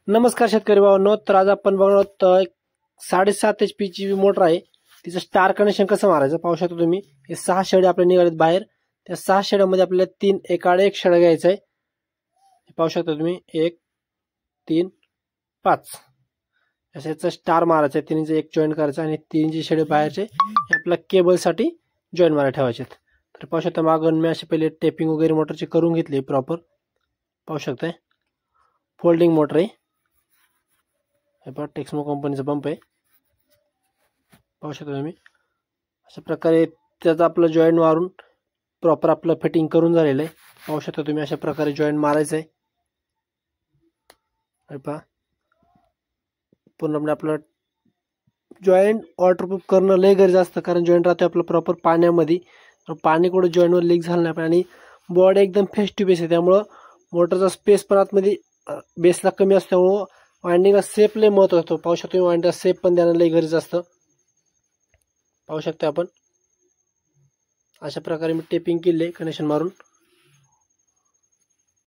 नमस्कार शेतकरी भावांनो, तर आज आपण बघणार आहोत 7.5 HP ची मोटर आहे. तिचं स्टार कनेक्शन कसं मारायचं पाहू शकता तुम्ही. हे 6 शेड्या आपल्या निघालेत बाहेर. त्या 6 शेड्यामध्ये आपल्याला 3 एकाड एक शेड घ्यायचा आहे. पाहू शकता तुम्ही 1 3 5 अशाचा स्टार मारायचा आहे. 3चे एक जॉईन करायचा आणि 3 शेडे बाहेरचे हे आपल्या केबलसाठी जॉईन मारायला ठेवायचे. तर पाहू शकता मागून मी असे पहिले टेपिंग वगैरे मोटरची करून घेतली प्रॉपर. पाहू शकता फोल्डिंग मोटर आहे. हे टेक्समो कंपनीचा पंप आहे. पाहू शकता तुम्ही अशा प्रकारे त्याचा आपलं जॉईंट मारून प्रॉपर आपलं फिटिंग करून झालेलं आहे. पाहू शकता तुम्ही अशा प्रकारे जॉईंट मारायचं आहे. पहा पूर्णपणे आपलं जॉईंट वॉटरप्रूफ करणं लय गरजेचं असतं, कारण जॉईंट राहते आपलं प्रॉपर पाण्यामध्ये. पाणी कुठं जॉईंटवर लीक झालं नाही आणि बॉडी एकदम फेस टू फेस आहे. त्यामुळं मोटरचा स्पेस पण आतमध्ये बेसला कमी असल्यामुळं वाइंडिंगला सेप लय महत्त्व असतो. पाहू शकतो तुम्ही वाइंडिंगला सेप पण देणं लय गरजेचं असतं. पाहू शकता आपण अशा प्रकारे मी टेपिंग केले कनेक्शन मारून.